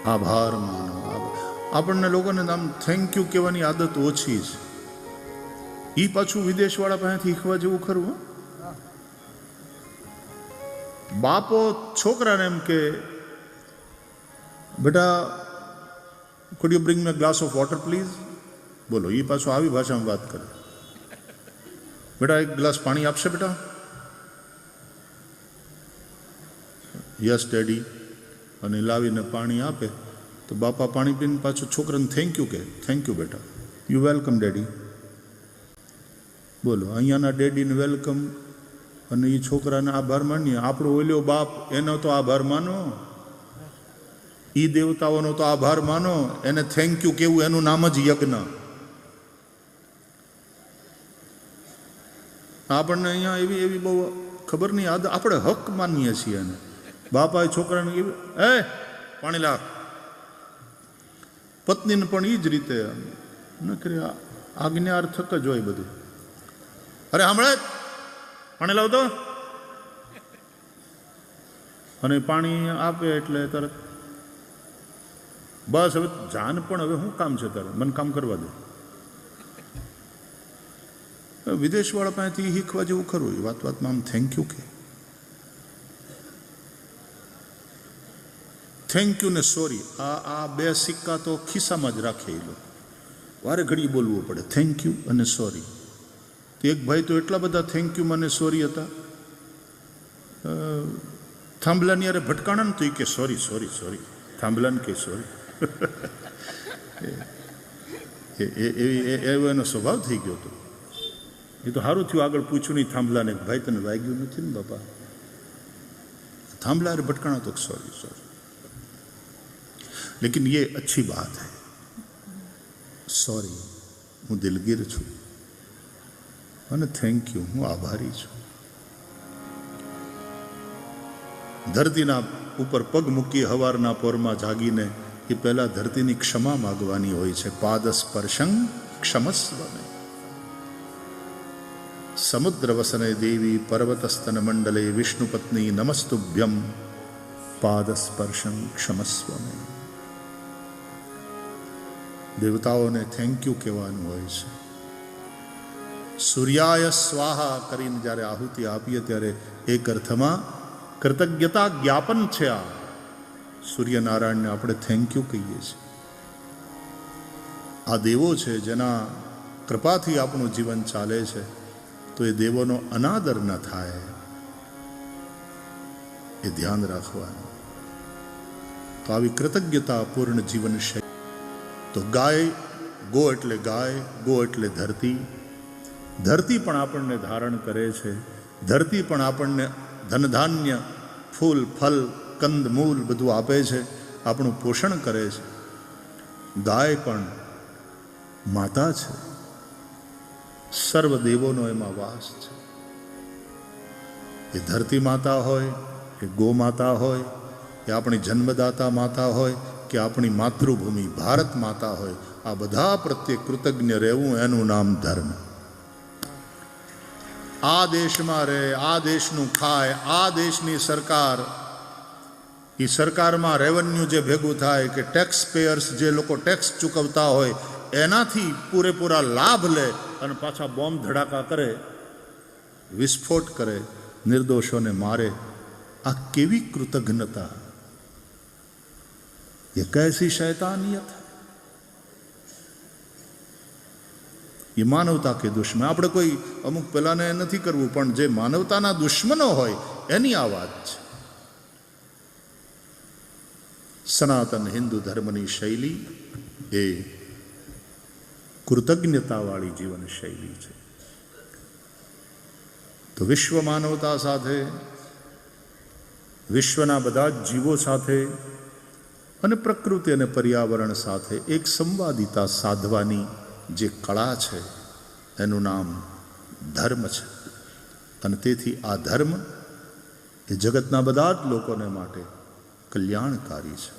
આભાર માનો. આપણને લોકોને આમ થેન્ક યુ કહેવાની આદત ઓછી છે. એ પાછું વિદેશવાળા પાસેથી શીખવા જેવું ખરું. બાપો છોકરાને એમ કે બેટા could you bring me a glass of water please? બોલો, એ પાછું આવી ભાષામાં વાત કરે. બેટા એક ગ્લાસ પાણી આપશે બેટા? Yes daddy. અને લાવીને પાણી આપે તો બાપા પાણી પીને પાછું છોકરાને થેન્ક યુ કે, થેન્ક યુ બેટા, યુ વેલકમ ડેડી. બોલો, અહીંયાના ડેડીને વેલકમ અને એ છોકરાને આભાર માનીએ. આપણો ઓલ્યો બાપ એનો તો આભાર માનો, ઈ દેવતાઓનો તો આભાર માનો. એને થેન્ક યુ કેવું એનું નામ જ યજ્ઞ. આપણને અહીંયા એવી એવી બહુ ખબર નહીં, આપણે હક માનીએ છીએ એને. બાપાએ છોકરાને એ પાણી લાવ. પત્નીને પણ એ જ રીતે નકરી આજ્ઞાર્થક જ હોય બધું. અરે હમણાં પાણી લાવ તો, અને પાણી આપે એટલે તરત બસ હવે જાન પણ હવે શું કામ છે તારે, મને કામ કરવા દે. વિદેશવાળા પાસેથી શીખવા જેવું ખરું. એ વાતમાં આમ થેન્ક યુ કે, થેન્ક યુ ને સોરી, આ બે સિક્કા તો ખિસ્સામાં જ રાખે એ લોકો. વારે ઘડી બોલવું પડે થેન્ક યુ અને સોરી. એક ભાઈ તો એટલા બધા થેન્ક યુ મને સોરી હતા, થાંભલાની યારે ભટકાણા ને તો એ કે સોરી સોરી સોરી, થાંભલાને કે સોરી. એવો એનો સ્વભાવ થઈ ગયો હતો. એ તો સારું થયું આગળ પૂછ્યું નહીં થાંભલાને, ભાઈ તને વાગ્યું નથી ને બાપા? થાંભલા ભટકાણા તો सॉरी सॉरी, लेकिन ये अच्छी बात है. सॉरी, હું દિલગીર છું અને થેન્ક યુ, હું આભારી છું. ધરતીના ઉપર પગ મૂકી હવારના પોરમાં જાગીને એ પહેલા ધરતીની ક્ષમા માગવાની હોય છે. પાદ સ્પર્શં ક્ષમસ્વ મે, સમુદ્ર વસને દેવી પર્વતસ્તન મંડલે વિષ્ણુ પત્ની નમસ્તુભ્યમ પાદ સ્પર્શં ક્ષમસ્વ મે. દેવતાઓને થેન્ક યુ કહેવાનું હોય છે. સૂર્યાય સ્વાહા કરીને જ્યારે આહુતિ આપીએ ત્યારે એક અર્થમાં કૃતજ્ઞતા જ્ઞાપન છે. આ સૂર્યનારાયણને આપણે થેન્ક યુ કહીએ છીએ. આ દેવો છે જેના કૃપાથી આપણું જીવન ચાલે છે, તો એ દેવોનો અનાદર ન થાય એ ધ્યાન રાખવાનું. તો આવી કૃતજ્ઞતાપૂર્ણ જીવન શૈલી. તો ગાય, ગો એટલે ગાય, ગો એટલે ધરતી. ધરતી પણ આપણને ધારણ કરે છે. ધરતી પણ આપણને ધનધાન્ય, ફૂલ, ફલ, કંદ, મૂલ બધું આપે છે, આપણું પોષણ કરે છે. ગાય પણ માતા છે. સર્વ દેવોનો એમાં વાસ છે. એ ધરતી માતા હોય, એ ગો માતા હોય, એ આપણી જન્મદાતા માતા હોય કે આપણી માતૃભૂમિ ભારત માતા હોય, આ બધા પ્રત્યે કૃતજ્ઞ રહેવું એનું નામ ધર્મ. આ દેશમાં રહે, આ દેશનું ખાય, આ દેશની સરકાર, એ સરકારમાં રેવન્યુ જે ભેગું થાય કે ટેક્સ પેયર્સ જે લોકો ટેક્સ ચૂકવતા હોય એનાથી પૂરેપૂરા લાભ લે અને પાછા બોમ્બ ધડાકા કરે, વિસ્ફોટ કરે, નિર્દોષોને મારે. આ કેવી કૃતજ્ઞતા! ये कैसी शैतानियत है! ये मानवता के दुश्मन. આપણે કોઈ અમુક પેલાને નથી કરવું, પણ જે માનવતાના દુશ્મનો હોય એની આ વાત છે. સનાતન હિન્દુ ધર્મની શૈલી એ કૃતજ્ઞતાવાળી જીવન શૈલી છે. તો વિશ્વ માનવતા સાથે, વિશ્વના બધા જ જીવો સાથે અને પ્રકૃતિ અને પર્યાવરણ સાથે એક સંવાદિતા સાધવાની જે કળા છે એનું નામ ધર્મ છે. અને તેથી આ ધર્મ એ જગતના બધા જ લોકોને માટે કલ્યાણકારી છે.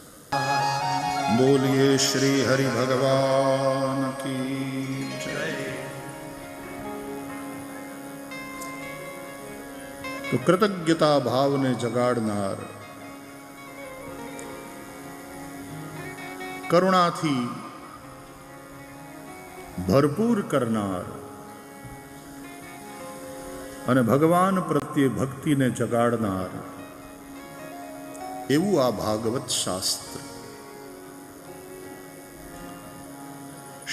બોલીએ શ્રી હરિ ભગવાન કી જય. તો કૃતજ્ઞતા ભાવને જગાડનાર કરુણાથી ભરપૂર કરનાર અને ભગવાન પ્રત્યે ભક્તિને જગાડનાર એવું આ ભાગવત શાસ્ત્ર.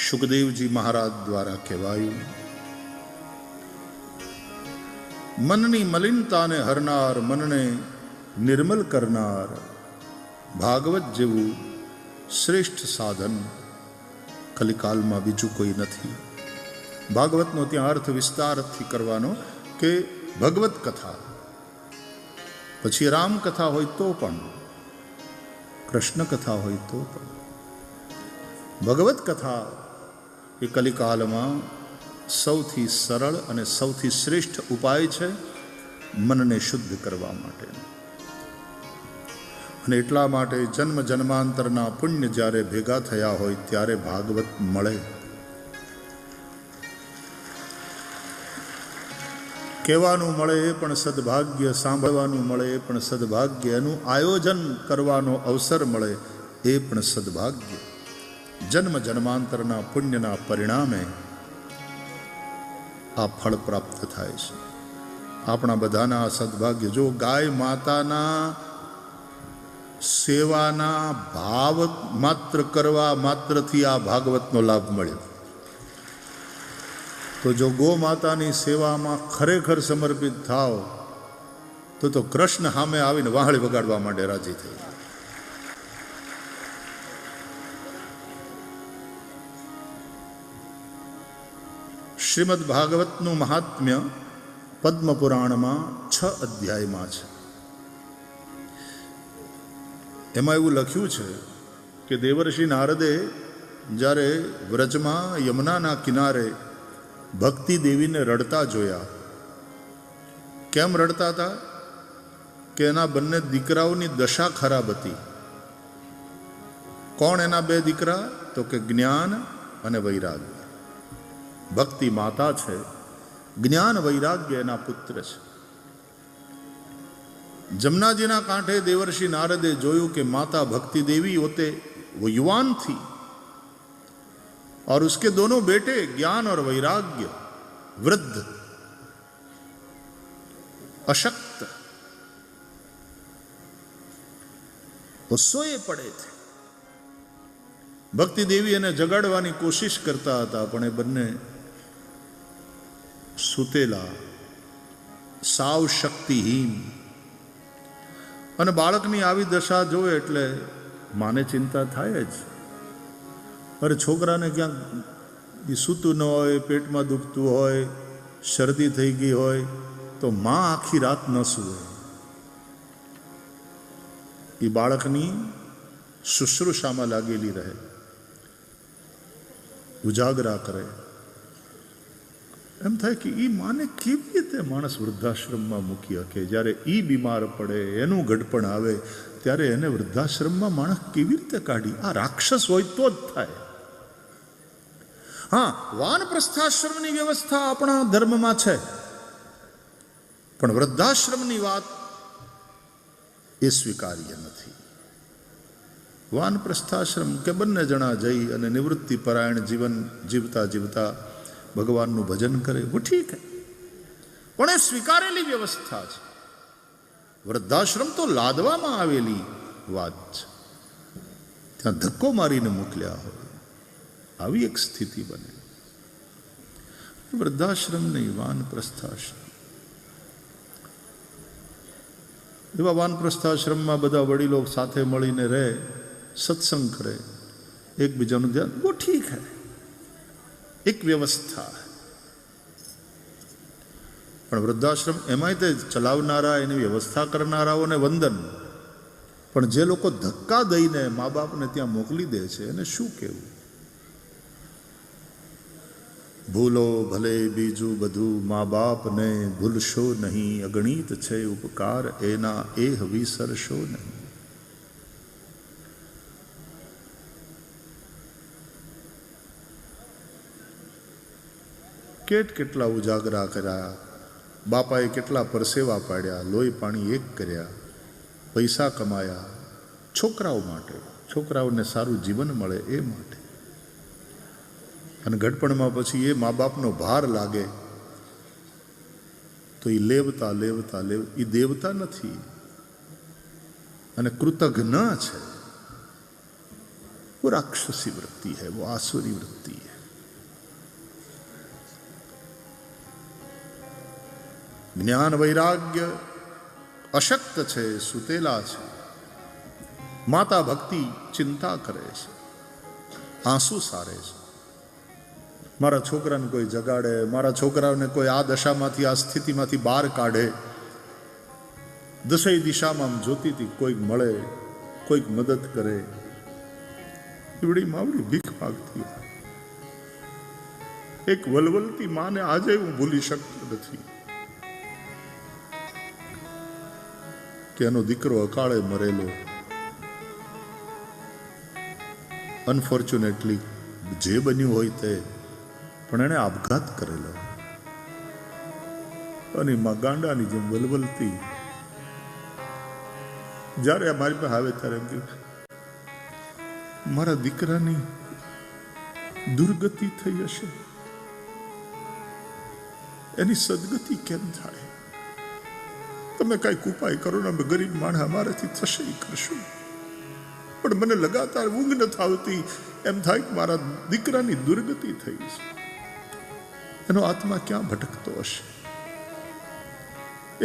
સુખદેવજી મહારાજ દ્વારા કહેવાયું, મનની મલિનતાને હરનાર, મનને નિર્મલ કરનાર ભાગવત જેવું શ્રેષ્ઠ સાધન કલિકાલમાં બીજું કોઈ નથી. ભાગવતનો ત્યાં અર્થ વિસ્તારથી કરવાનો કે ભગવત કથા, પછી રામ કથા હોય તો પણ, કૃષ્ણ કથા હોય તો પણ, ભગવત કથા એ કલિકાલમાં સૌથી સરળ અને સૌથી શ્રેષ્ઠ ઉપાય છે મનને શુદ્ધ કરવા માટે. અને એટલા માટે જન્મ જન્માંતરના પુણ્ય જ્યારે ભેગા થયા હોય ત્યારે ભાગવત મળે. કહેવાનું મળે એ પણ સદભાગ્ય, સાંભળવાનું મળે એ પણ સદભાગ્ય, એનું આયોજન કરવાનો અવસર મળે એ પણ સદભાગ્ય. જન્મ જન્માંતરના પુણ્યના પરિણામે આ ફળ પ્રાપ્ત થાય છે. આપણા બધાના આ સદભાગ્ય. જો ગાય માતાના સેવાના ભાવ માત્ર કરવા માત્રથી આ ભાગવતનો લાભ મળ્યો, તો જો ગો માતાની સેવામાં ખરેખર સમર્પિત થાવ તો કૃષ્ણ સામે આવીને વાહળી વગાડવા માટે રાજી થઈ. શ્રીમદ ભાગવતનું મહાત્મ્ય પદ્મ પુરાણમાં 6 અધ્યાયમાં છે. એમાં એવું લખ્યું છે કે દેવર્ષિ નારદે જ્યારે વ્રજમાં યમુનાના કિનારે ભક્તિ દેવીને રડતા જોયા. કેમ રડતા હતા? કે એના બંને દીકરાઓની દશા ખરાબ હતી. કોણ એના 2 દીકરા? તો કે જ્ઞાન અને વૈરાગ્ય. ભક્તિ માતા છે, જ્ઞાન વૈરાગ્ય એના પુત્ર છે. जमुनाजीना कांठे देवर्षि नारदे जोयू कि माता भक्ति देवी होते वो युवान थी और उसके दोनों बेटे ज्ञान और वैराग्य वृद्ध अशक्त वो सोए पड़े थे. भक्ति देवी एने जगाड़वानी कोशिश करता था पण ए बन्ने सुतेला साव शक्तिहीन. અને બાળકની આવી દશા જોવે એટલે માને ચિંતા થાય જ. અરે છોકરાને ક્યાંક સૂતું ન હોય, પેટમાં દુખતું હોય, શરદી થઈ ગઈ હોય તો માં આખી રાત ન સૂવે. એ બાળકની શુશ્રૂષામાં લાગેલી રહે, ઉજાગરા કરે. એમ થાય કે એ માને કેવી રીતે માણસ વૃદ્ધાશ્રમમાં મૂકી શકે? જ્યારે એ બીમાર પડે, એનું ઘડપણ આવે ત્યારે એને વૃદ્ધાશ્રમમાં માણસ કેવી રીતે કાઢી? આ રાક્ષસ હોય તો જ થાય. હા, વાનપ્રસ્થાશ્રમની વ્યવસ્થા આપણા ધર્મમાં છે, પણ વૃદ્ધાશ્રમની વાત એ સ્વીકાર્ય નથી. વાનપ્રસ્થાશ્રમ કે બંને જણા જઈ અને નિવૃત્તિ પરાયણ જીવન જીવતા જીવતા ભગવાનનું ભજન કરે, वो ठीक है, પણ એ સ્વીકારેલી વ્યવસ્થા છે. વૃદ્ધાશ્રમ તો લાદવામાં આવેલી વાત છે, ત્યાં ધક્કો મારીને મોકલ્યા હોય આવી એક સ્થિતિ બને. વૃદ્ધાશ્રમ નહીં, વાનપ્રસ્થાશ્રમ. એવા વાનપ્રસ્થાશ્રમમાં બધા વડીલો સાથે મળીને રહે, સત્સંગ કરે, એકબીજાનું ધ્યાન, वो ठीक है, એક વ્યવસ્થા. પણ વૃદ્ધાશ્રમ એમાંય તે ચલાવનારા, એની વ્યવસ્થા કરનારાઓને વંદન, પણ જે લોકો ધક્કા દઈને મા બાપને ત્યાં મોકલી દે છે એને શું કહેવું? ભૂલો ભલે બીજું બધું, મા બાપને ભૂલશો નહીં, અગણિત છે ઉપકાર એના, એ વિસરશો નહીં. કેટલા ઉજાગરા કર્યા, બાપાએ કેટલા પરસેવા પાડ્યા, લોહી પાણી એક કર્યા, પૈસા કમાયા, છોકરાઓ માટે, છોકરાઓને સારું જીવન મળે એ માટે. અને ઘડપણમાં પછી એ મા બાપનો ભાર લાગે તો એ લેવતા લેવતા એ દેવતા નથી અને કૃતજ્ઞ છે. वो राक्षसी वृत्ति है, वो आसुरी वृत्ति है. ज्ञान वैराग्य अशक्त છે, સુતેલા છે. માતા ભક્તિ ચિંતા કરે છે, આંસુ સારે છે. મારા છોકરાને કોઈ જગાડે, મારા છોકરાઓને કોઈ આ દશામાંથી આ સ્થિતિમાંથી બહાર કાઢે. દસેય દિશામાં આમ જોતી હતી કોઈક મળે, કોઈક મદદ કરે. એવડી માવડી ભીખ માગતી હોય. એક વલવલતી માને આજે હું ભૂલી શકતો નથી કે એનો દીકરો અકાળે મરેલો. અનફોર્ચ્યુનેટલી જે બન્યું હોય તે, પણ એણે આપઘાત કરેલો. અને માં ગાંડાની જેમ વલવલતી જ્યારે મારી પાસે આવે ત્યારે એમ કે મારા દીકરાની દુર્ગતિ થઈ હશે, એની સદગતિ કેમ થાય? તમે કાંઈક ઉપાય કરો ને, અમે ગરીબ માણસ, અમારાથી થશે એ કરશું. પણ મને લગાતાર ઊંઘ નથી આવતી. એમ થાય કે મારા દીકરાની દુર્ગતિ થઈ છે. એનો આત્મા ક્યાં ભટકતો હશે?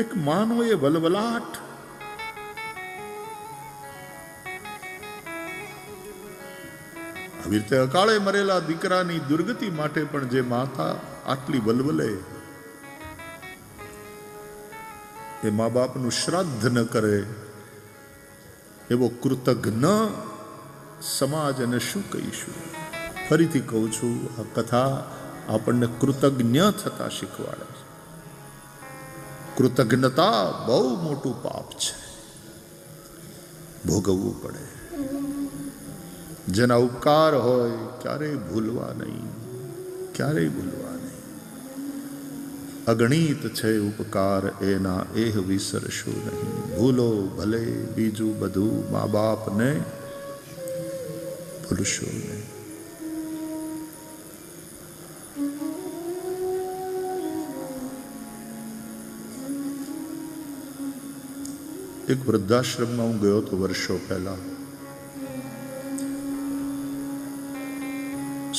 એક માનો એ વલવલાટ, આવી રીતે અકાળે મરેલા દીકરાની દુર્ગતિ માટે પણ જે માતા આટલી વલવલે, એ મા બાપનું શ્રાદ્ધ ન કરે એવો કૃતજ્ઞ સમાજ અને શું કહીશું? ફરીથી કહું છું, આ કથા આપણને કૃતજ્ઞ થતા શીખવાડે છે. કૃતજ્ઞતા બહુ મોટું પાપ છે, ભોગવવું પડે. જેના ઉપકાર હોય ક્યારેય ભૂલવા નહીં, ક્યારેય ભૂલવા નહીં. અગણિત છે ઉપકાર એના, એહ વિસરશો નહીં. ભૂલો ભલે બીજું બધું, મા બાપને ભૂલશો નહીં. એક વૃદ્ધાશ્રમમાં હું ગયો હતો વર્ષો પહેલા.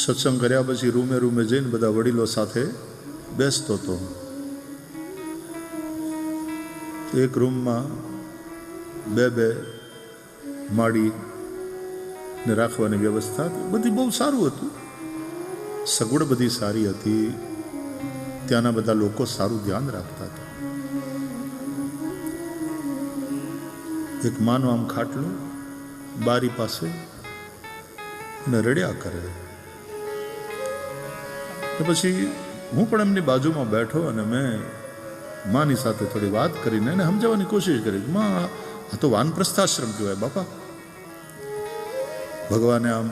સત્સંગ કર્યા પછી રૂમે રૂમે જઈને બધા વડીલો સાથે બેસતો હતો. એક રૂમમાં બે માળી ને રાખવાની વ્યવસ્થા હતી. બધી બહુ સારું હતું, સગવડ બધી સારી હતી. ત્યાંના બધા લોકો સારું ધ્યાન રાખતા હતા. એક માનો આમ ખાટલું બારી પાસે અને રડ્યા કરે. પછી હું પણ એમની બાજુમાં બેઠો અને મેં માની સાથે થોડી વાત કરીને એને સમજાવવાની કોશિશ કરી. માં, આ તો વાનપ્રસ્થાશ્રમ કહેવાય બાપા. ભગવાને આમ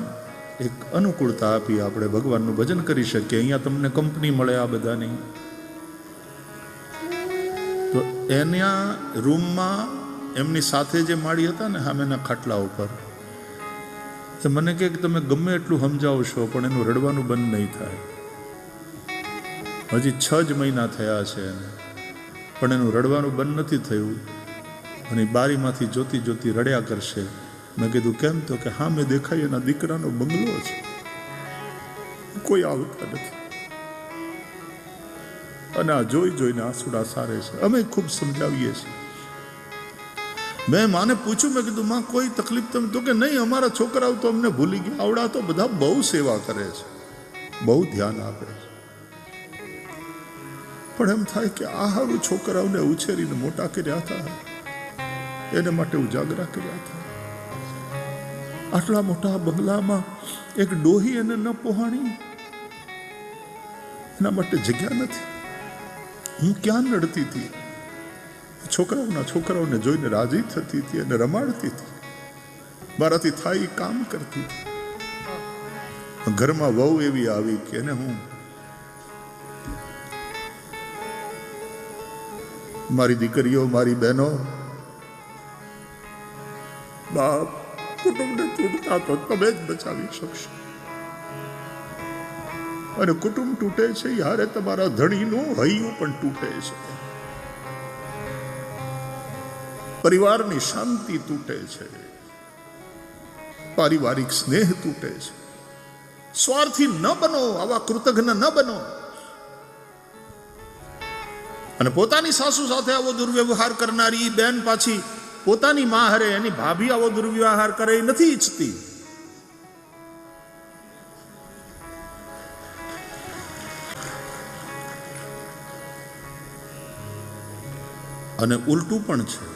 એક અનુકૂળતા આપી, આપણે ભગવાનનું ભજન કરી શકીએ. અહીંયા તમને કંપની મળે આ બધાની. તો એના રૂમમાં એમની સાથે જે માળી હતા ને સામેના ખાટલા ઉપર, એ મને કહે કે તમે ગમે એટલું સમજાવશો પણ એનું રડવાનું બંધ નહીં થાય. હજી 6 જ મહિના થયા છે એને, પણ એનું રડવાનું બંધ નથી થયું. અને બારીમાંથી જોતી જોતી રડ્યા કરશે. મેં કીધું કેમ? તો કે હા, મેં દેખાય એના દીકરાનો બંગલો છે, કોઈ આવતા નથી. અને આ જોઈ જોઈને આંસુડા સારે છે. અમે ખૂબ સમજાવીએ છીએ. મેં માને પૂછ્યું, મેં કીધું માં કોઈ તકલીફ તમે? તો કે નહીં, અમારા છોકરાઓ તો અમને ભૂલી ગયા. આવડા તો બધા બહુ સેવા કરે છે, બહુ ધ્યાન આપે છે. પણ એમ થાય કે આ હારું છોકરાઓને ઉછેરીને મોટા કર્યા હતા, એને માટે ઉજાગરા કર્યા હતા. આટલા મોટા બંગલામાં એક ડોહી એને ન પહોંચાણી, એના માટે જગ્યા નથી. હું ક્યાં નડતી હતી? છોકરાઓને જોઈને રાજી થતી હતી અને રમાડતી હતી. મારાથી થાય કામ કરતી હતી. ઘરમાં વહુ એવી આવી કે એને હું મારી દીકરીઓ, મારી બહેનો, બાપ કુટુંબને તૂટતા તો તમે જ બચાવી શકશો. અને કુટુંબ તૂટે છે યારે તમારા ધણીનું હૈયું પણ તૂટે છે, પરિવારની શાંતિ તૂટે છે, પારિવારિક સ્નેહ તૂટે છે. સ્વાર્થી ન બનો, આવા કૃતજ્ઞ ન બનો. અને પોતાની સાસુ સાથે આવો દુર્વ્યવહાર કરનારી બેન પાછી પોતાની માં હારે એની ભાભી આવો દુર્વ્યવહાર કરે એ નથી ઈચ્છતી. અને ઉલટું પણ છે.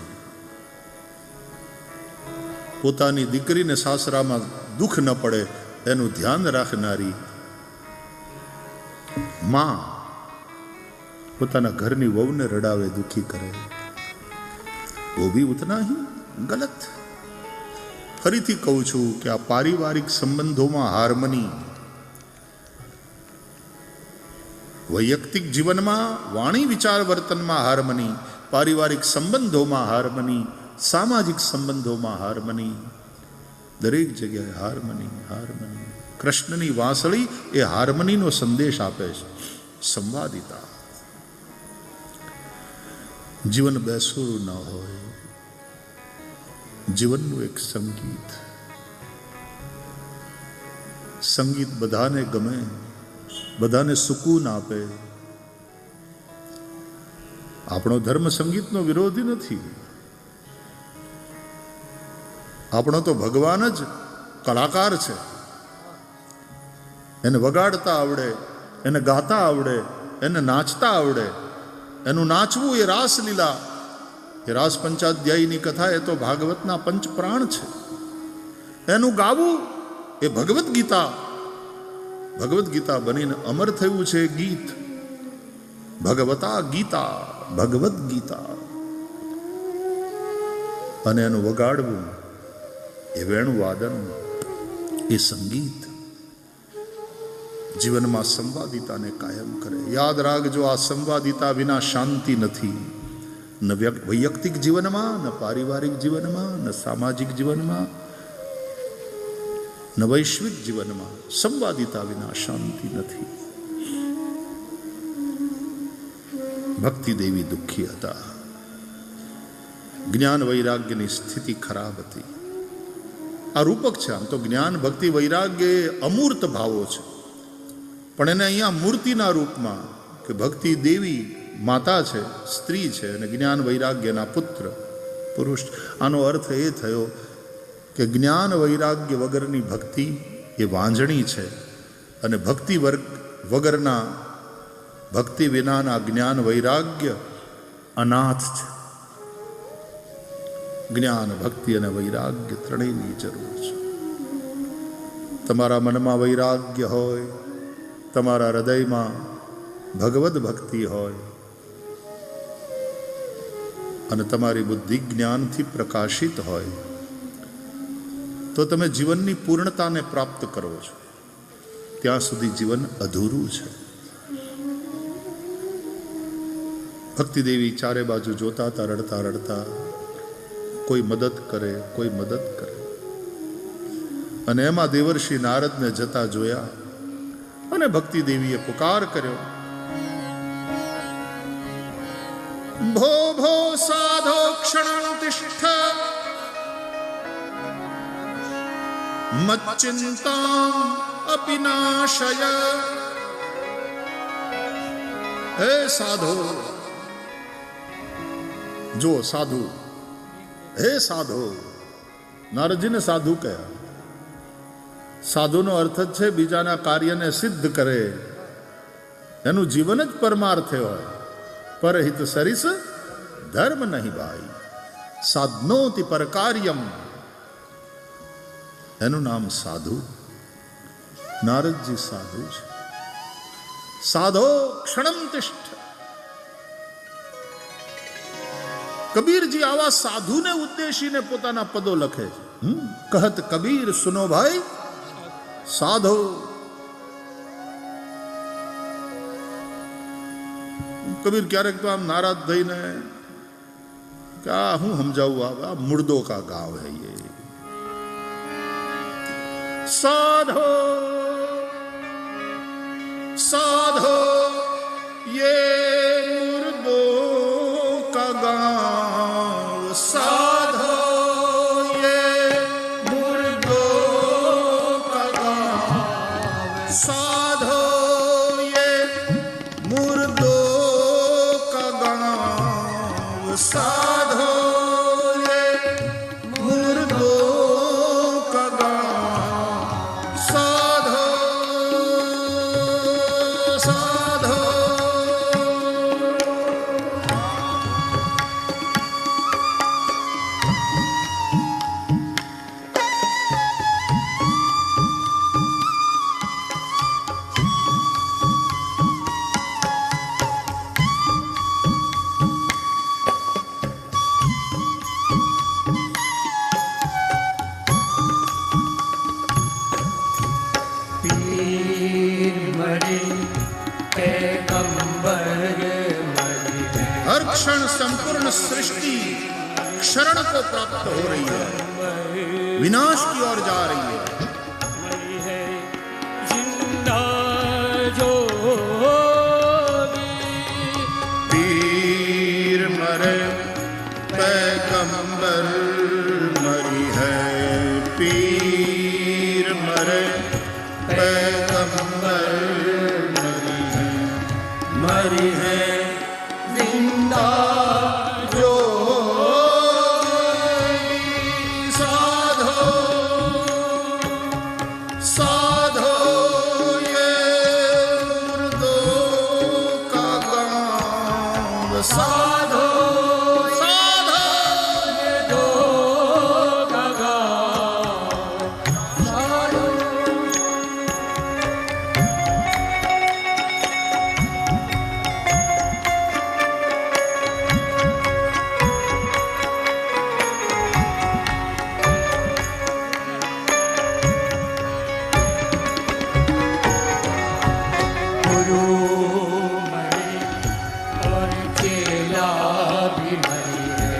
પોતાની દીકરીને સાસરામાં દુઃખ ન પડે એનું ધ્યાન રાખનારી માં પોતાના ઘરની વહુને રડાવે, દુખી કરે, वो भी उतना ही गलत. ફરીથી કહું છું કે આ પારિવારિક સંબંધોમાં હાર્મની, વૈયક્તિક જીવનમાં વાણી વિચાર વર્તનમાં હાર્મની, પારિવારિક સંબંધોમાં હાર્મની, સામાજિક સંબંધોમાં હાર્મની, દરેક જગ્યાએ હાર્મની. હાર્મની. કૃષ્ણની વાંસળી એ હાર્મનીનો સંદેશ આપે છે. સંવાદિતા. જીવન બેસુરું ન હોય, જીવનનું એક સંગીત. સંગીત બધાને ગમે, બધાને સુકૂન આપે. આપણો ધર્મ સંગીતનો વિરોધી નથી. આપણો તો ભગવાન જ કલાકાર છે. એને વગાડતા આવડે, એને ગાતા આવડે, એને નાચતા આવડે. એનું નાચવું એ રાસલીલા, એ રાસ પંચાધ્યાયની કથા, એ તો ભાગવતના પંચ પ્રાણ છે. એનું ગાવું એ ભગવદ્ ગીતા. ભગવદ્ ગીતા બનીને અમર થયું છે ગીત. ભગવતા ગીતા, ભગવદ્ ગીતા. અને એનું વગાડવું એ વેણુવાદન, એ સંગીત જીવનમાં સંવાદિતાને કાયમ કરે. યાદ રાખજો, આ સંવાદિતા વિના શાંતિ નથી. ન વૈયક્તિક જીવનમાં, ન પારિવારિક જીવનમાં, ન સામાજિક જીવનમાં, ન વૈશ્વિક જીવનમાં. સંવાદિતા વિના શાંતિ નથી. ભક્તિ દેવી દુઃખી હતા. જ્ઞાન વૈરાગ્યની સ્થિતિ ખરાબ હતી. આ રૂપક છે. આમ તો જ્ઞાન ભક્તિ વૈરાગ્ય એ અમૂર્ત ભાવો છે, પણ એને અહીંયા મૂર્તિના રૂપમાં કે ભક્તિ દેવી માતા છે, સ્ત્રી છે, અને જ્ઞાન વૈરાગ્યના પુત્ર પુરુષ. આનો અર્થ એ થયો કે જ્ઞાન વૈરાગ્ય વગરની ભક્તિ એ વાંજણી છે, અને ભક્તિ વગરના, ભક્તિ વિનાના જ્ઞાન વૈરાગ્ય અનાથ છે. જ્ઞાન ભક્તિ અને વૈરાગ્ય ત્રણેયની જરૂર છે. તમારા મનમાં વૈરાગ્ય હોય, તમારા હૃદયમાં ભગવદ ભક્તિ હોય, અને તમારી બુદ્ધિ જ્ઞાનથી પ્રકાશિત હોય, તો તમે જીવનની પૂર્ણતાને પ્રાપ્ત કરો છો. ત્યાં સુધી જીવન અધૂરું છે. ભક્તિ દેવી ચારે બાજુ જોતા હતા, રડતા રડતા. કોઈ મદદ કરે, કોઈ મદદ કરે. અને એમાં દેવર્ષિ નારદને જતા જોયા, અને ભક્તિ દેવીએ પુકાર કર્યો, ભો ભો સાધો ક્ષણં તિષ્ઠ મચ્ચિંતાં અપિ નાશય. હે સાધો, જો સાધુ, હે સાધો. નારદજીને સાધુ કયા. સાધુનો અર્થ જ છે બીજાના કાર્યને સિદ્ધ કરે. એનું જીવન જ પરમાર્થે હોય. પરહિત સરિસ ધર્મ નહીં ભાઈ, સાધનોતિ પર કાર્યમ. એનું નામ સાધુ. નારદજી સાધુ છે. સાધો ક્ષણમ તિષ્ઠ. કબીરજી આવા સાધુને ઉદ્દેશીને પોતાના પદો લખે છે. કહત કબીર સુનો ભાઈ સાધો. કબીર ક્યારેક તો આમ નારાજ થઈને કે આ હું સમજાવું, આ મુર્દો કા ગાવ હૈ, साधो साधो ये मुर्दों का गाँव, साधो ये मुर्दों का गाँव, साधो ये मुर्दों का गाँव, साधो ये मुर्दों का गाँव, साधो साधो। हर क्षण संपूर्ण सृष्टि क्षरण को प्राप्त हो रही है, विनाश की ओर जा रही है। जिंदा जो पीर मरे पैगंबर मरी है, पीर मरे पैगंबर मरी है, जिंदा जो साधो साधो ये मुर्दों का गाँव, साधो साधो ये दो का गाँव, साधो गुरु मरे और चेला भी मरी है,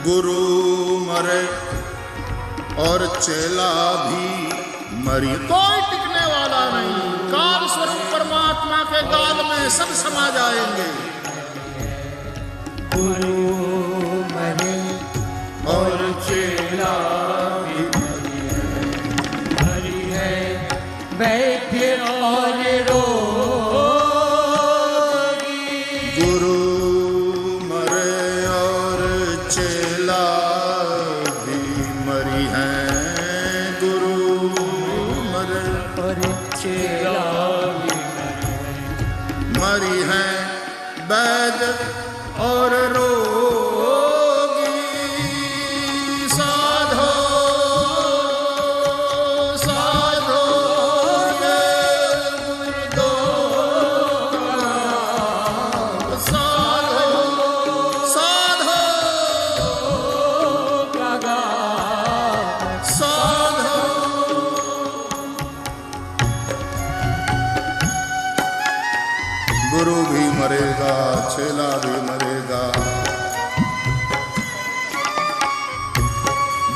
गुरु मरे और चेला भी मरी, कोई टिकने वाला नहीं। काल स्वरूप परमात्मा के गाल में सब समा जाएंगे। गुरु मरे और चेला भी मरी है, वैद्य और रोगी, गुरु मरे और चेला भी मरी है, गुरु मरे और चेला भी मरी है, वैद्य और रोगी, साधो साधो ये मुर्दों का गाँव, साधो साधो का गाँव, साधो। गुरु भी मरेगा, चेला भी मरेगा,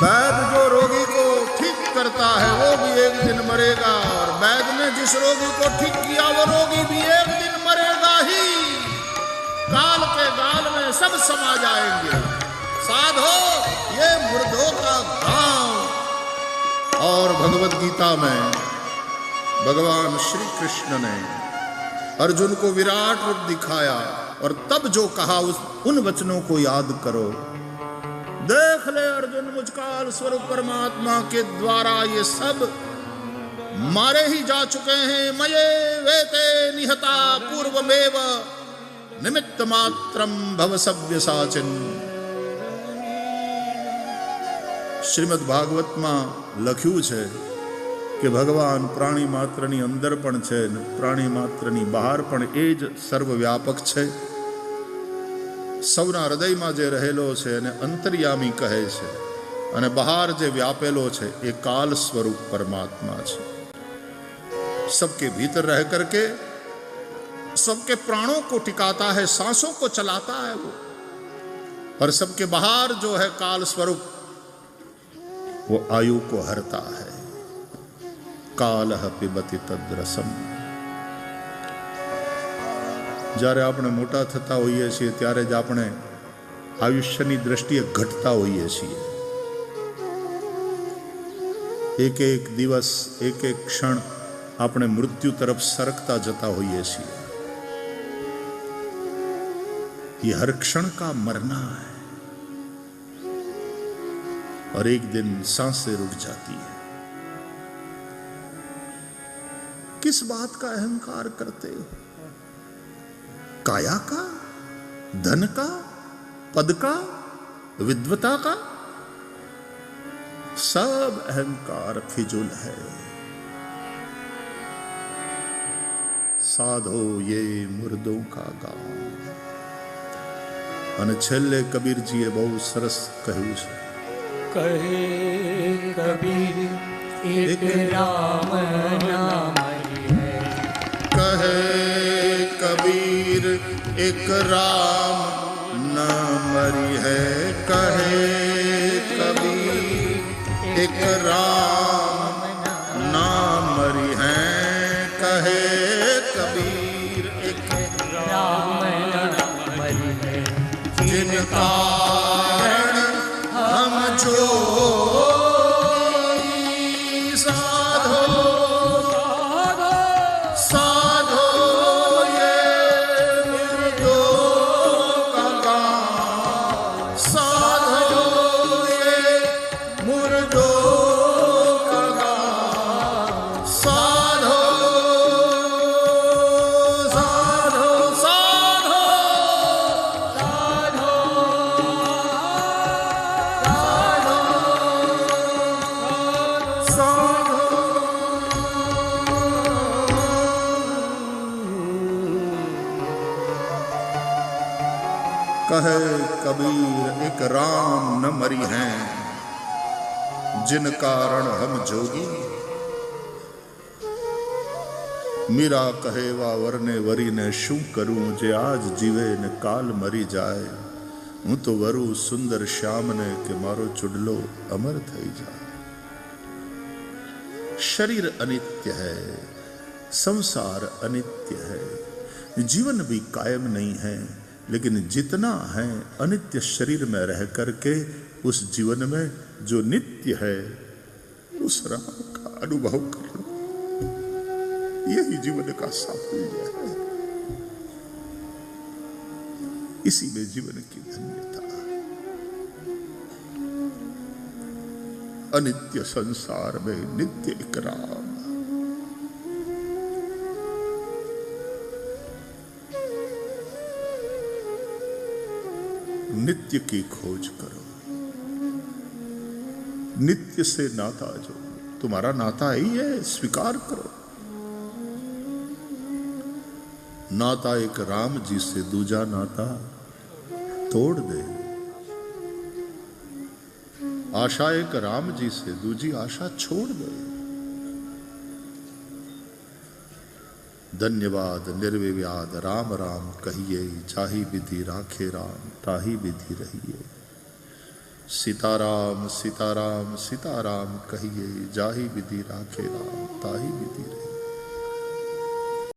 वैद्य जो रोगी को ठीक करता है वो भी एक दिन मरेगा, और वैद्य ने जिस रोगी को ठीक किया वो रोगी भी एक दिन मरेगा ही। काल के गाल में सब समा जाएंगे। साधो ये मुर्दों का गाँव। और भगवत गीता में भगवान श्री कृष्ण ने अर्जुन को विराट रूप दिखाया, और तब जो कहा उन वचनों को याद करो। देख ले अर्जुन, मुझ काल स्वरूप परमात्मा के द्वारा ये सब मारे ही जा चुके हैं। मये वेते निहता पूर्वमेव निमित्त मात्रम भव सव्यसाचिन। શ્રીમદ ભાગવતમાં લખ્યું છે કે ભગવાન પ્રાણી માત્રની અંદર પણ છે ને પ્રાણી માત્રની બહાર પણ એ જ સર્વવ્યાપક છે. સૌના હૃદયમાં જે રહેલો છે એને અંતર્યામી કહે છે, અને બહાર જે વ્યાપેલો છે એ કાલ સ્વરૂપ પરમાત્મા છે. सबके भीतर रह करके सबके प्राणों को टिकाता है, सांसों को चलाता है वो, और सबके बाहर जो है काल स्वरूप वो आयु को हरता है. કાલઃ પિબતિ તદ્રસમ. જ્યારે આપણે મોટા થતા હોઈએ છીએ ત્યારે જ આપણે આયુષ્યની દ્રષ્ટિએ ઘટતા હોઈએ છીએ. એક એક દિવસ, એક એક ક્ષણ આપણે મૃત્યુ તરફ સરકતા જતા હોઈએ છીએ. ये हर क्षण का मरना है और एक दिन सांसें रुक जाती है. किस बात का अहंकार करते हो? काया का, धन का, पद का, विद्वता का? सब अहंकार फिजूल है. साधो ये मुर्दों का गांव. અને છેલ્લે કબીરજીએ બહુ સરસ કહ્યું છે. કહે કબીર એક રામ નામ હૈ. કહે કબીર એક રામ ન મરી હૈ. કહે કબીર એક રામ ના મરી હૈ. કહે કબીર એક રામ નામ મરી હૈ. जिन कारण हम जो साधो साधो ये मुर्दों का गांव. साधो ये मुर्दों का गांव. साधो साधो साधो कहे कबीर एक राम न मरी हैं जिन कारण हम जोगी. मीरा કહે વા વરને વરીને શું કરું જે આજ જીવે ને કાલ મરી જાય. હું તો વરું સુંદર શ્યામને કે મારો ચુડલો અમર થઈ જાય. शरीर अनित्य है, संसार अनित्य है, जीवन भी कायम नहीं है. लेकिन जितना है अनित्य शरीर में रह करके उस जीवन में जो नित्य है उस राम का अनुभव कर लो. यही जीवन का साफल्य है. इसी में जीवन की धन्यता. अनित्य संसार में नित्य एक राम. नित्य की खोज करो. नित्य से नाता जो तुम्हारा नाता ही है, स्वीकार करो. नाता एक राम जी से दूजा नाता तोड़ दे. आशा एक राम जी से दूजी आशा छोड़ दे. धन्यवाद निर्विवाद राम राम कहिए. जाहि विधि राखे राम ताहि विधि रहिए. सीताराम सीताराम सीताराम कहिए. जाहि विधि राखे राम ताहि विधि रहिए.